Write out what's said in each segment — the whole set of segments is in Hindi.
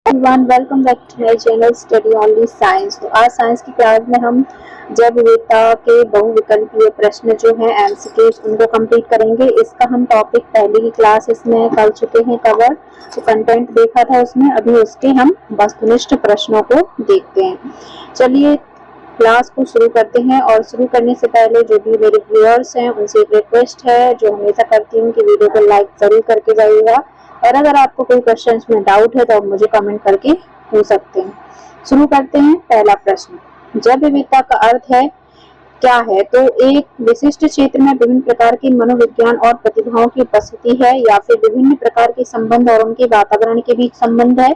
Everyone, welcome back to my channel study only science. तो आज साइंस की क्लास में हम जैव विविधता के बहुविकल्पीय प्रश्न जो है एमसीक्यूज उनको कंप्लीट करेंगे। इसका हम टॉपिक पहले की क्लास इसमें कर चुके हैं कवर, तो कंटेंट देखा था उसमें। अभी उसके हम वस्तुनिष्ठ प्रश्नों को देखते हैं। चलिए क्लास को शुरू करते हैं। और शुरू करने से पहले जो भी मेरे व्यूअर्स हैं उनसे एक रिक्वेस्ट है, जो हमेशा करती हूँ, कि वीडियो को लाइक जरूर करके जाइएगा। और अगर आपको कोई क्वेश्चन में डाउट है तो आप मुझे कमेंट करके पूछ सकते हैं। शुरू करते हैं। पहला प्रश्न, जैव विविधता का अर्थ है क्या है? तो एक विशिष्ट क्षेत्र में विभिन्न प्रकार की मनोविज्ञान और प्रतिभाओं की उपस्थिति है, या फिर विभिन्न प्रकार के संबंध और उनके वातावरण के बीच संबंध है,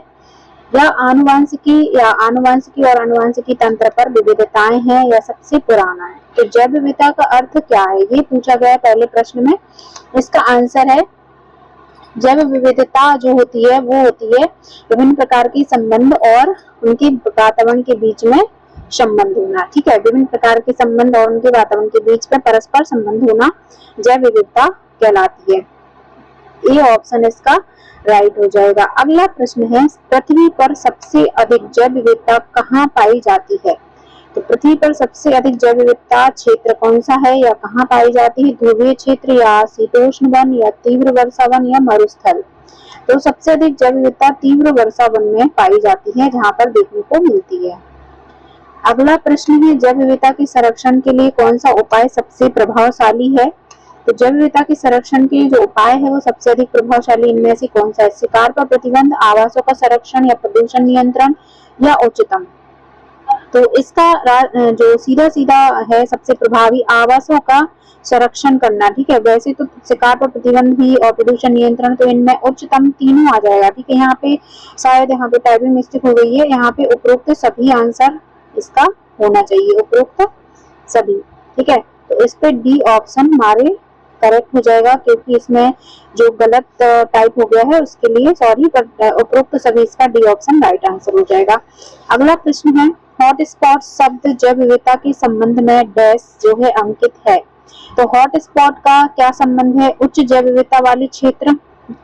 या आनुवांशिकी और आनुवांशिकी तंत्र पर विविधताएं हैं, या सबसे पुराना है। तो जैव विविधता का अर्थ क्या है, ये पूछा गया पहले प्रश्न में। इसका आंसर है, जैव विविधता जो होती है वो होती है विभिन्न प्रकार के संबंध और उनके वातावरण के बीच में संबंध होना। ठीक है, विभिन्न प्रकार के संबंध और उनके वातावरण के बीच में परस्पर संबंध होना जैव विविधता कहलाती है। ये ऑप्शन इसका राइट हो जाएगा। अगला प्रश्न है, पृथ्वी पर सबसे अधिक जैव विविधता कहाँ पाई जाती है? तो पृथ्वी पर सबसे अधिक जैव विविधता क्षेत्र कौन सा है या कहाँ पाई जाती है? ध्रुवीय क्षेत्र, या शीतोष्ण वन, या तीव्र वर्षा वन, या मरुस्थल। तो सबसे अधिक जैव विविधता तीव्र वर्षा वन में पाई जाती है, जहाँ पर देखने को मिलती है। अगला प्रश्न है, जैव विविधता के संरक्षण के लिए कौन सा उपाय सबसे प्रभावशाली है? तो जैव विविधता के संरक्षण के जो उपाय है वो सबसे अधिक प्रभावशाली इनमें से कौन सा है? शिकार पर प्रतिबंध, आवासों का संरक्षण, या प्रदूषण नियंत्रण, या उच्चतम। तो इसका जो सीधा सीधा है सबसे प्रभावी आवासों का संरक्षण करना। ठीक है, वैसे तो शिकार पर प्रतिबंध भी और प्रदूषण नियंत्रण, तो इनमें उच्चतम तीनों आ जाएगा। ठीक है, यहाँ पे शायद यहाँ पे टाइपिंग मिस्टेक हो गई है, यहाँ पे उपरोक्त सभी आंसर इसका होना चाहिए, उपरोक्त सभी। ठीक है, तो इस पे डी ऑप्शन हमारे करेक्ट हो जाएगा, क्योंकि इसमें जो गलत टाइप हो गया है उसके लिए सॉरी, पर उपरोक्त सभी इसका डी ऑप्शन राइट आंसर हो जाएगा। अगला प्रश्न है, हॉट स्पॉट शब्द जैव विविधता के संबंध में डैश जो है अंकित है। तो हॉट स्पॉट का क्या संबंध है? उच्च जैव विविधता वाले क्षेत्र,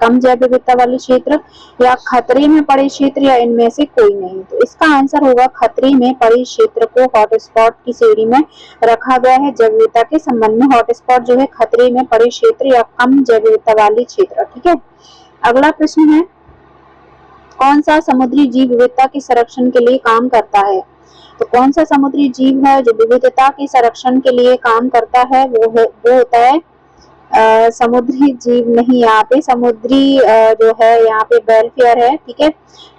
कम जैव विविधता वाले क्षेत्र, या खतरे में पड़े क्षेत्र, या इनमें से कोई नहीं। तो इसका आंसर होगा खतरे में पड़े क्षेत्र को हॉट स्पॉट की श्रेणी में रखा गया है। जैव विविधता के संबंध में हॉट स्पॉट जो है खतरे में पड़े क्षेत्र या कम जैव विविधता वाले क्षेत्र। ठीक है, अगला प्रश्न है, कौन सा समुद्री जीव विविधता के संरक्षण के लिए काम करता है? तो कौन सा समुद्री जीव है जो विविधता के संरक्षण के लिए काम करता है? वो होता है समुद्री जीव नहीं, यहाँ पे समुद्री जो है यहाँ पे वेलफेयर है। ठीक है,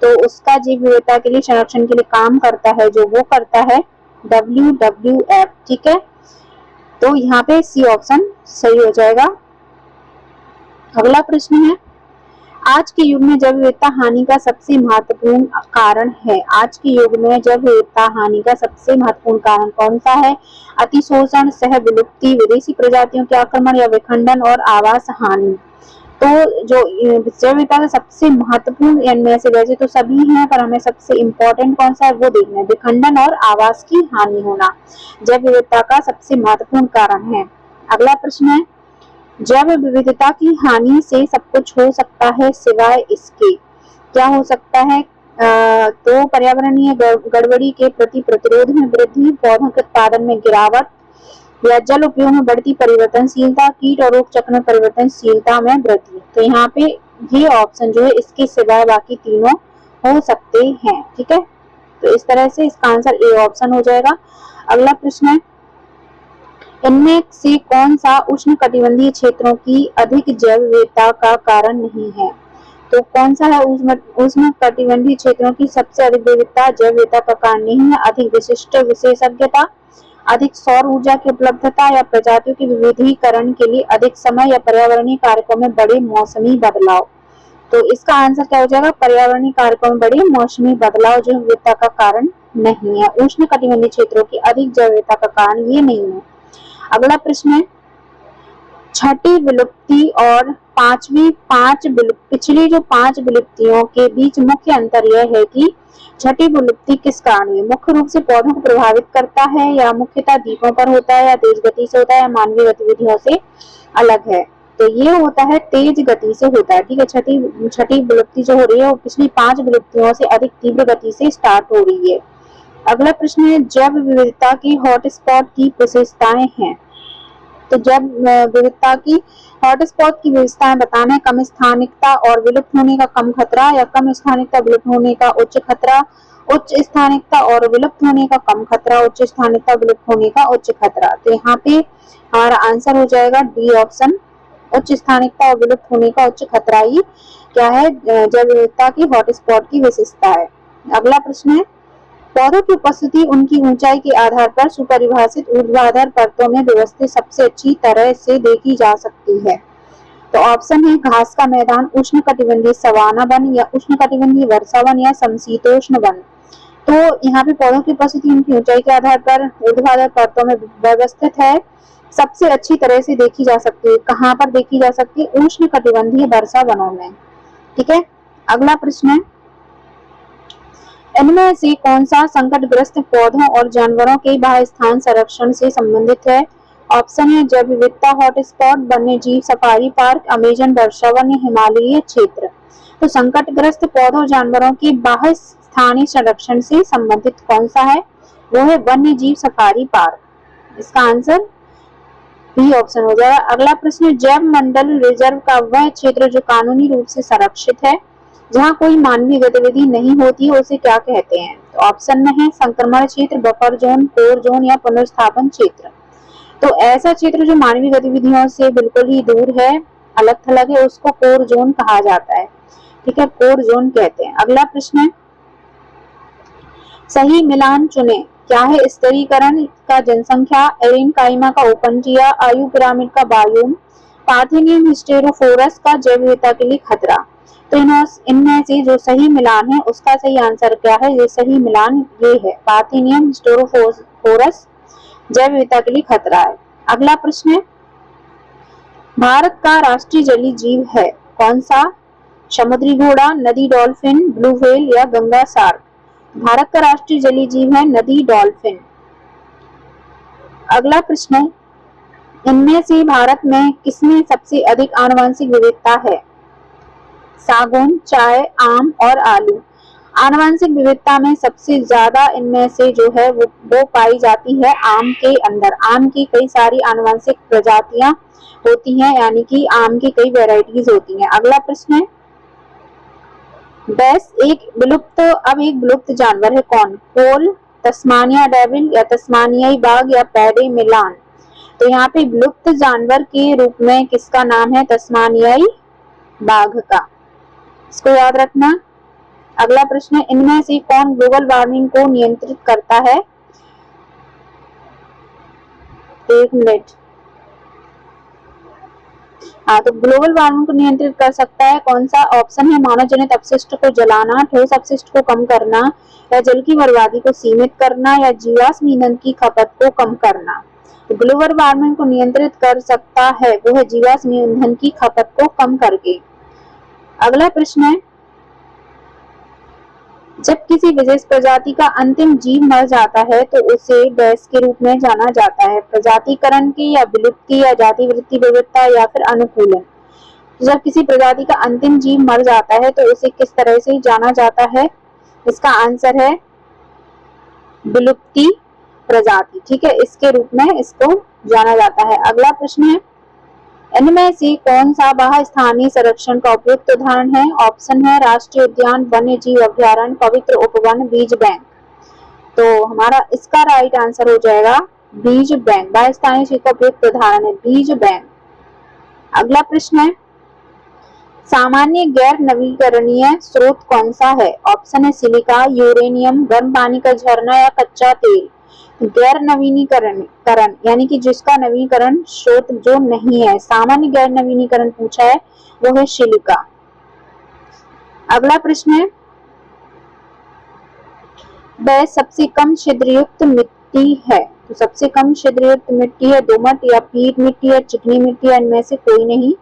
तो उसका जीव विविधता के लिए संरक्षण के लिए काम करता है, जो वो करता है WWF। ठीक है, तो यहाँ पे सी ऑप्शन सही हो जाएगा। अगला प्रश्न है, आज के युग में जैव विविधता हानि का सबसे महत्वपूर्ण कारण है। आज के युग में जैव विविधता हानि का सबसे महत्वपूर्ण कारण कौन सा है? अतिशोषण, सह विलुप्ति, विदेशी प्रजातियों के आक्रमण, या विखंडन और आवास हानि। तो जो जैव विविधता का सबसे महत्वपूर्ण इनमें से वैसे तो सभी हैं, पर हमें सबसे इम्पोर्टेंट कौन सा है वो देखना है। विखंडन और आवास की हानि होना जैव विविधता का सबसे महत्वपूर्ण कारण है। अगला प्रश्न है, जैव विविधता की हानि से सब कुछ हो सकता है सिवाय इसके, क्या हो सकता है? तो पर्यावरणीय गड़बड़ी के प्रति प्रतिरोध में वृद्धि, पौधों के उत्पादन में गिरावट, या जल उपयोग में बढ़ती परिवर्तनशीलता, कीट और रोग चक्र में परिवर्तनशीलता में वृद्धि। तो यहाँ पे ये ऑप्शन जो है इसके सिवाय बाकी तीनों हो सकते हैं। ठीक है, तो इस तरह से इसका आंसर ए ऑप्शन हो जाएगा। अगला प्रश्न है, इनमें से कौन सा उष्णकटिबंधीय क्षेत्रों की अधिक जैव विविधता का कारण नहीं है? तो कौन सा है उष्णकटिबंधीय क्षेत्रों की सबसे अधिक विविधता जैव विविधता का कारण नहीं है? अधिक विशिष्ट विशेषज्ञता, अधिक सौर ऊर्जा की उपलब्धता, या प्रजातियों के विविधीकरण के लिए अधिक समय, या पर्यावरणीय कारकों में बड़े मौसमी बदलाव। तो इसका आंसर क्या हो जाएगा? पर्यावरणीय कारकों में बड़े मौसमी बदलाव जो विविधता का कारण नहीं है। उष्णकटिबंधीय क्षेत्रों की अधिक जैव विविधता का कारण ये नहीं है। अगला प्रश्न है, छठी विलुप्ति और पिछली जो 5 विलुप्तियों के बीच मुख्य अंतर यह है कि छठी विलुप्ति किस कारण हुई? मुख्य रूप से पौधों को प्रभावित करता है, या मुख्यतः द्वीपों पर होता है, या तेज गति से होता है, या मानवीय गतिविधियों से अलग है। तो ये होता है तेज गति से होता है, ठीक है। छठी विलुप्ति जो हो रही है वो पिछली 5 विलुप्तियों से अधिक तीव्र गति से स्टार्ट हो रही है। अगला प्रश्न है जैव विविधता की हॉटस्पॉट की विशेषताएं हैं। तो जैव विविधता की हॉटस्पॉट की विशेषताएं बताना है, कम स्थानिकता और विलुप्त होने का कम खतरा, या कम स्थानिकता विलुप्त होने का उच्च खतरा, उच्च स्थानिकता और विलुप्त होने का कम खतरा, उच्च स्थानिकता विलुप्त होने का उच्च खतरा। तो यहाँ पे हमारा आंसर हो जाएगा डी ऑप्शन, उच्च स्थानिकता और विलुप्त होने का उच्च खतरा ही क्या है, जैव विविधता की हॉटस्पॉट की विशेषता है। अगला प्रश्न है पौधों की उपस्थिति उनकी ऊंचाई के आधार पर सुपरिभाषित ऊर्ध्वाधर परतों में व्यवस्थित सबसे अच्छी तरह से देखी जा सकती है। तो ऑप्शन है घास का मैदान, उष्णकटिबंधीय सवाना वन, या उष्णकटिबंधीय वर्षा वन, या समशीतोष्ण वन। तो यहाँ पे पौधों की उपस्थिति उनकी ऊंचाई के आधार पर ऊर्ध्वाधर परतों में व्यवस्थित है, सबसे अच्छी तरह से देखी जा सकती है। कहाँ पर देखी जा सकती है? उष्णकटिबंधीय वर्षा वनों में, ठीक है। अगला प्रश्न है इनमें से कौन सा संकटग्रस्त पौधों और जानवरों के बाह्य स्थान संरक्षण से संबंधित है? ऑप्शन है जैव विविधता हॉटस्पॉट, वन्य जीव सफारी पार्क, अमेजन वर्षा वन, हिमालयी क्षेत्र। तो संकटग्रस्त पौधों जानवरों के बाह्य स्थानीय संरक्षण से संबंधित कौन सा है? वो है वन्य जीव सफारी पार्क। इसका आंसर बी ऑप्शन हो जाएगा। अगला प्रश्न जैव मंडल रिजर्व का वह क्षेत्र जो कानूनी रूप से संरक्षित है, जहाँ कोई मानवीय गतिविधि नहीं होती है, उसे क्या कहते हैं? तो ऑप्शन में है संक्रमण क्षेत्र, बफर जोन, कोर जोन, या पुनर्स्थापन क्षेत्र। तो ऐसा क्षेत्र जो मानवीय गतिविधियों से बिल्कुल ही दूर है, अलग थलग है, उसको कोर जोन कहा जाता है, ठीक है, कोर जोन कहते हैं। अगला प्रश्न है सही मिलान चुने, क्या है? स्तरीकरण का जनसंख्या, एरिनकाइमा का ओपनटिया, आयु पिरामिड का बायोम, पार्थेनियम हिस्टेरोफोरस का जैव विविधता के लिए खतरा। तो इनमें से जो सही मिलान है उसका सही आंसर क्या है? ये सही मिलान ये है, पार्थेनियम हिस्टेरोफोरस जैव विविधता के लिए खतरा है। अगला प्रश्न है भारत का राष्ट्रीय जलीय जीव है कौन सा? समुद्री घोड़ा, नदी डॉल्फिन, ब्लू व्हेल, या गंगा शार्क। भारत का राष्ट्रीय जलीय जीव है नदी डॉल्फिन। अगला प्रश्न है इनमें से भारत में किसमें सबसे अधिक आनुवंशिक विविधता है? सागौन, चाय, आम और आलू। आनुवंशिक विविधता में सबसे ज्यादा इनमें से जो है वो पाई जाती है आम के अंदर। आम की कई सारी आनुवंशिक प्रजातियां होती हैं, यानी कि आम की कई वैरायटीज होती हैं। अगला प्रश्न है एक विलुप्त जानवर है कौन? कोल, तस्मानिया डेविल, या तस्मानियाई बाघ, या पैडे मिलान। तो यहाँ पे विलुप्त जानवर के रूप में किसका नाम है? तस्मानियाई बाघ का, इसको याद रखना। अगला प्रश्न है इनमें से कौन ग्लोबल वार्मिंग को नियंत्रित करता है? एक मिनट। तो ग्लोबल वार्मिंग को नियंत्रित कर सकता है कौन सा? ऑप्शन है मानव जनित अपशिष्ट को जलाना, ठोस अपशिष्ट को कम करना, या जल की बर्बादी को सीमित करना, या जीवाश्म ईंधन की खपत को कम करना। तो ग्लोबल वार्मिंग को नियंत्रित कर सकता है वो है जीवाश्म ईंधन की खपत को कम करके। अगला प्रश्न है जब किसी विशेष प्रजाति का अंतिम जीव मर जाता है तो उसे डैश के रूप में जाना जाता है? प्रजातिकरण की, या विलुप्ति, या जाति वृत्ति विविधता, या फिर अनुकूलन। जब किसी प्रजाति का अंतिम जीव मर जाता है तो उसे किस तरह से जाना जाता है? इसका आंसर है विलुप्ति प्रजाति, ठीक है, इसके रूप में इसको जाना जाता है। अगला प्रश्न है इनमें से कौन सा बाह्य स्थानीय संरक्षण का उपयुक्त उदाहरण है? ऑप्शन है राष्ट्रीय उद्यान, वन्य जीव अभ्यारण्य, पवित्र उपवन, बीज बैंक। तो हमारा इसका राइट आंसर हो जाएगा बीज बैंक। बाह्य स्थानीय का उपयुक्त उदाहरण है बीज बैंक। अगला प्रश्न है सामान्य गैर नवीकरणीय स्रोत कौन सा है? ऑप्शन है सिलिका, यूरेनियम, गर्म पानी का झरना, या कच्चा तेल। गैर नवीनीकरण यानी कि जिसका नवीकरण स्रोत जो नहीं है, सामान्य गैर नवीनीकरण पूछा है वो है सिलिका। अगला प्रश्न है वह सबसे कम छिद्रयुक्त मिट्टी है? तो सबसे कम छिद्रयुक्त मिट्टी है दोमट, या पीट मिट्टी, या चिकनी मिट्टी, या इनमें से कोई नहीं।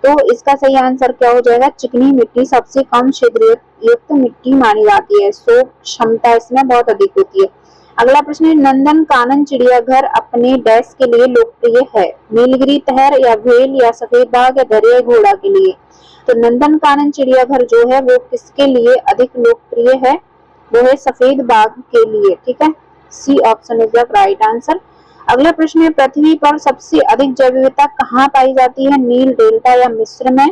तो इसका सही आंसर क्या हो जाएगा? चिकनी मिट्टी सबसे कम छिद्रयुक्त मिट्टी मानी जाती है, सोख क्षमता इसमें बहुत अधिक होती है। अगला प्रश्न है, नंदन कानन चिड़ियाघर अपने डैश के लिए लोकप्रिय है? नीलगिरी तहर या व्हेल या सफेद बाघ या दरियाई घोड़ा के लिए? तो नंदन कानन चिड़ियाघर जो है वो किसके लिए अधिक लोकप्रिय है? वो है सफेद बाघ के लिए। ठीक है, C option is the right answer. अगला प्रश्न है, पृथ्वी पर सबसे अधिक जैव विविधता कहाँ पाई जाती है? नील डेल्टा या मिस्र में,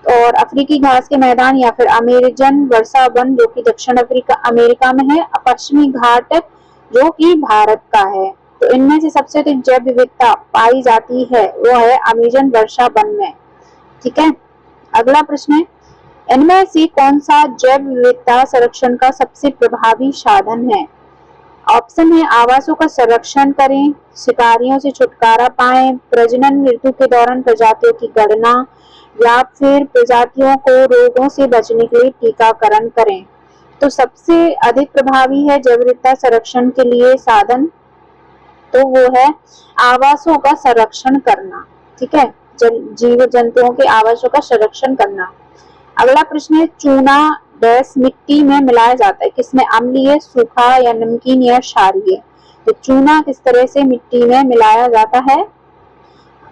और अफ्रीकी घास के मैदान या फिर अमेरिजन वर्षा वन जो कि दक्षिण अमेरिका में है, पश्चिमी घाट जो कि भारत का है। तो इनमें से सबसे अधिक जैव विविधता पाई जाती है वो है अमेजन वर्षा वन में। ठीक है, अगला प्रश्न है, इनमें से कौन सा जैव विविधता संरक्षण का सबसे प्रभावी साधन है? ऑप्शन है, आवासों का संरक्षण करें, शिकारियों से छुटकारा पाएं, प्रजनन ऋतु के दौरान प्रजातियों की गणना, या फिर प्रजातियों को रोगों से बचने के लिए टीकाकरण करें। तो सबसे अधिक प्रभावी है जैव विविधता संरक्षण के लिए साधन, तो वो है आवासों का संरक्षण करना। ठीक है, जीव जंतुओं के आवासों का संरक्षण करना। अगला प्रश्न है, चूना डैश मिट्टी में मिलाया जाता है, किसमें? अम्लीय, सूखा या नमकीन या क्षारीय? तो चूना किस तरह से मिट्टी में मिलाया जाता है?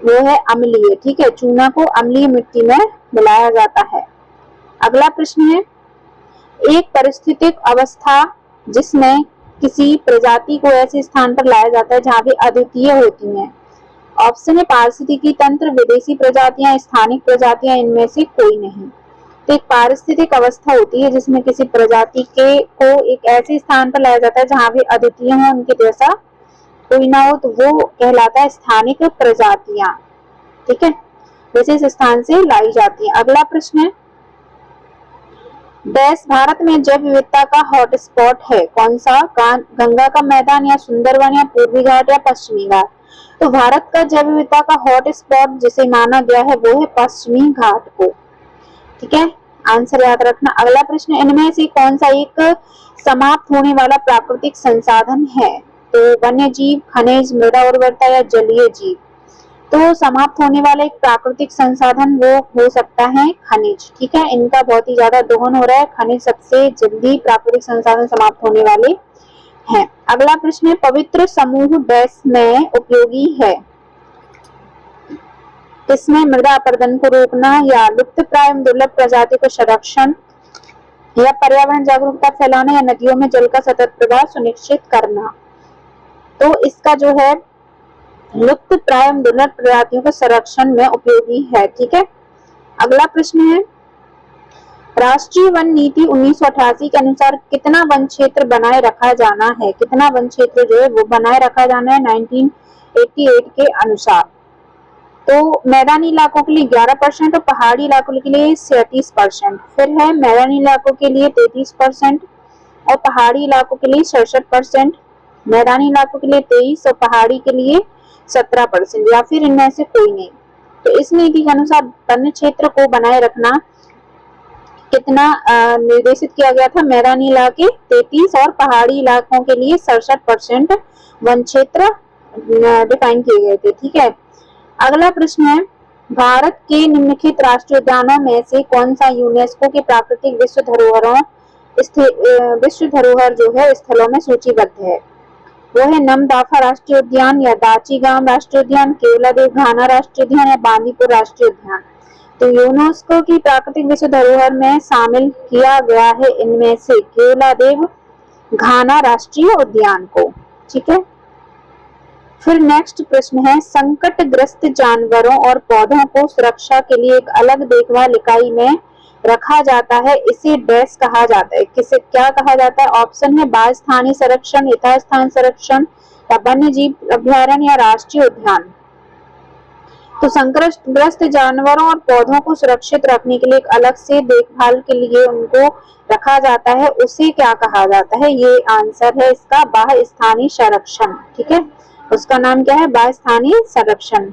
वो है अम्लीय। ठीक है, चूना को अम्लीय मिट्टी में मिलाया जाता है। अगला प्रश्न है, एक पारिस्थितिक अवस्था जिसमें किसी प्रजाति को ऐसे स्थान पर लाया जाता है जहां वे अद्वितीय होती हैं। ऑप्शन है, पारिस्थितिकी तंत्र, विदेशी प्रजातियां, स्थानिक प्रजातियां, इनमें से कोई नहीं। तो एक पारिस्थितिक अवस्था होती है जिसमें किसी प्रजाति को एक ऐसे स्थान पर लाया जाता है जहां वे अद्वितीय हो, उनके जैसा कोई ना हो, तो वो कहलाता है स्थानिक प्रजातियां। ठीक है, विशेष स्थान से लाई जाती है। अगला प्रश्न है, देश भारत में जैव विविधता का हॉटस्पॉट है, कौन सा? गंगा का मैदान या सुंदरवन या पूर्वी घाट या पश्चिमी घाट? तो भारत का जैव विविधता का हॉटस्पॉट जिसे माना गया है वो है पश्चिमी घाट को। ठीक है, आंसर याद रखना। अगला प्रश्न, इनमें से कौन सा एक समाप्त होने वाला प्राकृतिक संसाधन है? तो वन्य जीव, खनिज, मृदा उर्वरता या जलीय जीव? तो समाप्त होने वाला एक प्राकृतिक संसाधन वो हो सकता है खनिज। ठीक है, इनका बहुत ही ज्यादा दोहन हो रहा है, खनिज सबसे जल्दी प्राकृतिक संसाधन समाप्त होने वाले हैं। अगला प्रश्न है, पवित्र समूह डैश में उपयोगी है, इसमें मृदा अपरदन को रोकना, या लुप्त प्राय दुर्लभ प्रजाति को संरक्षण, या पर्यावरण जागरूकता फैलाना, या नदियों में जल का सतत प्रवाह सुनिश्चित करना? तो इसका जो है लुप्त प्राय दुर्लभ प्रजातियों के संरक्षण में उपयोगी है। ठीक है, अगला प्रश्न है, राष्ट्रीय वन नीति 1988 के अनुसार कितना वन क्षेत्र बनाए रखा जाना है? कितना वन क्षेत्र जो है वो बनाए रखा जाना है 1988 के अनुसार? तो मैदानी इलाकों के लिए 11% और पहाड़ी इलाकों के लिए 37%। फिर है मैदानी इलाकों के लिए 33% और पहाड़ी इलाकों के लिए 66%, मैदानी इलाकों के लिए 23% और पहाड़ी के लिए 17%, या फिर इनमें से कोई नहीं। तो इस नीति के अनुसार वन क्षेत्र को बनाए रखना कितना निर्देशित किया गया था? मैदानी इलाके 33% और पहाड़ी इलाकों के लिए 67% वन क्षेत्र डिफाइन किए गए थे। ठीक है, अगला प्रश्न है, भारत के निम्नलिखित राष्ट्रीय उद्यानों में से कौन सा यूनेस्को के प्राकृतिक विश्व धरोहर जो है स्थलों में सूचीबद्ध है? वो है नमदाफा राष्ट्रीय उद्यान, या दाचीगाम राष्ट्रीय उद्यान, केवलादेव घाना राष्ट्रीय उद्यान, या बांदीपुर राष्ट्रीय उद्यान? तो यूनेस्को की प्राकृतिक विश्व धरोहर में शामिल किया गया है इनमें से केवलादेव घाना राष्ट्रीय उद्यान को। ठीक है, फिर नेक्स्ट प्रश्न है, संकटग्रस्त जानवरों और पौधों को सुरक्षा के लिए एक अलग देखभाल इकाई में रखा जाता है, इसे डैश कहा जाता है? किसे क्या कहा जाता है? ऑप्शन है, बाह्य स्थानीय संरक्षण, यथास्थान संरक्षण, या वन्य जीव अभ्यारण्य, या राष्ट्रीय उद्यान? तो संकटग्रस्त जानवरों और पौधों को सुरक्षित रखने के लिए एक अलग से देखभाल के लिए उनको रखा जाता है, उसे क्या कहा जाता है? ये आंसर है इसका बाह्य स्थानीय संरक्षण। ठीक है, उसका नाम क्या है? बाह्य स्थानीय संरक्षण।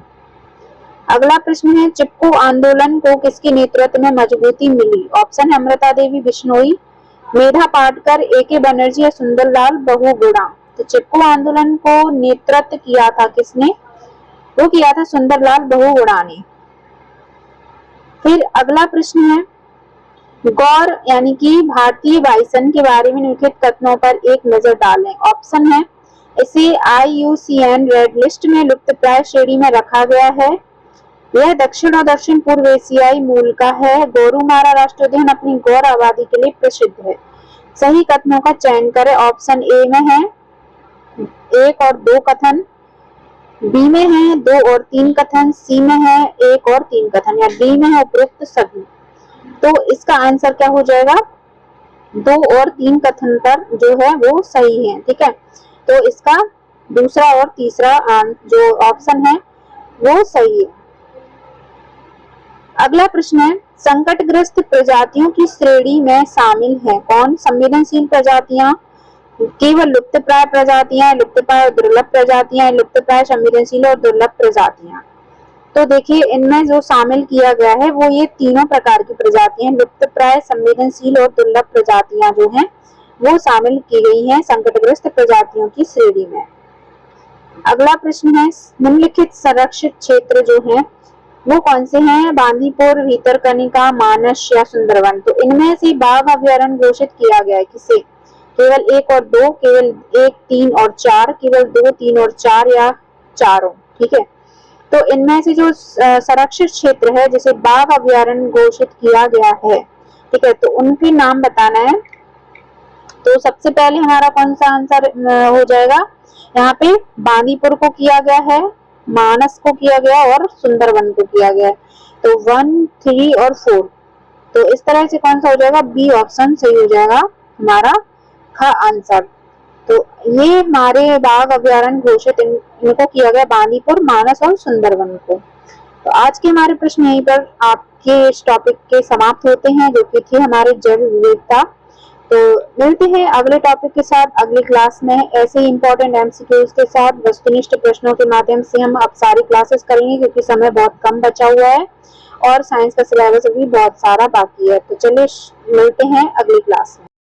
अगला प्रश्न है, चिपको आंदोलन को किसके नेतृत्व में मजबूती मिली? ऑप्शन है, अमृता देवी बिश्नोई, मेधा पाटकर, ए.के. बनर्जी, या सुंदरलाल बहुगुणा? तो चिपको आंदोलन को नेतृत्व किया था किसने? वो किया था सुंदरलाल बहुगुणा ने। फिर अगला प्रश्न है, गौर यानी कि भारतीय बाइसन के बारे में निम्नलिखित कथनों पर एक नजर डालें। ऑप्शन है, इसे IUCN रेड लिस्ट में लुप्तप्राय श्रेणी में रखा गया है। यह दक्षिण और दक्षिण पूर्व एशियाई मूल का है। गोरुमारा राष्ट्रीय उद्यान अपनी गौर आबादी के लिए प्रसिद्ध है। सही कथनों का चयन करें। ऑप्शन ए में है 1 और 2 कथन, बी में है 2 और 3 कथन, सी में है 1 और 3 कथन, या डी में है उपरोक्त सभी। तो इसका आंसर क्या हो जाएगा, 2 और 3 कथन पर जो है वो सही है। ठीक है, तो इसका दूसरा और तीसरा जो ऑप्शन है वो सही है। अगला प्रश्न है, संकटग्रस्त प्रजातियों की श्रेणी में शामिल है कौन? संवेदनशील प्रजातियां, केवल लुप्तप्राय प्रजातियां, लुप्तप्राय दुर्लभ प्रजातियां, लुप्तप्राय संवेदनशील और दुर्लभ प्रजातियां। तो देखिए इनमें जो शामिल किया गया है वो ये तीनों प्रकार की प्रजातियां, लुप्तप्राय, संवेदनशील और दुर्लभ प्रजातियां जो हैं वो शामिल की गई हैं संकटग्रस्त प्रजातियों की श्रेणी में। अगला प्रश्न है, निम्नलिखित संरक्षित क्षेत्र जो हैं वो कौन से हैं? बांदीपुर, भीतरकनिका, मानस या सुंदरवन। तो इनमें से बाघ अभ्यारण्य घोषित किया गया है किसे? केवल 1 और 2, केवल 1, 3 और 4, केवल 2, 3 और 4, या चारों। ठीक है, तो इनमें से जो संरक्षित क्षेत्र है जिसे बाघ अभ्यारण्य घोषित किया गया है, ठीक है, तो उनके नाम बताना है। तो सबसे पहले हमारा कौन सा आंसर हो जाएगा? यहाँ पे बांदीपुर को किया गया है, मानस को किया गया और सुंदरवन को किया गया है। तो 1, 3 और 4, तो इस तरह से कौन सा हो जाएगा? बी ऑप्शन सही हो जाएगा हमारा का आंसर। तो ये हमारे बाघ अभ्यारण्य घोषित इनको किया गया बांदीपुर, मानस और सुंदरवन को। तो आज के हमारे प्रश्न यहीं पर आपके इस टॉपिक के समाप्त होते हैं जो कि थे हमारे जैव विविधता। तो मिलते हैं अगले टॉपिक के साथ अगली क्लास में। ऐसे ही इंपॉर्टेंट MCQs के साथ वस्तुनिष्ठ प्रश्नों के माध्यम से हम अब सारी क्लासेस करेंगे क्योंकि समय बहुत कम बचा हुआ है और साइंस का सिलेबस अभी बहुत सारा बाकी है। तो चलिए मिलते हैं अगली क्लास में।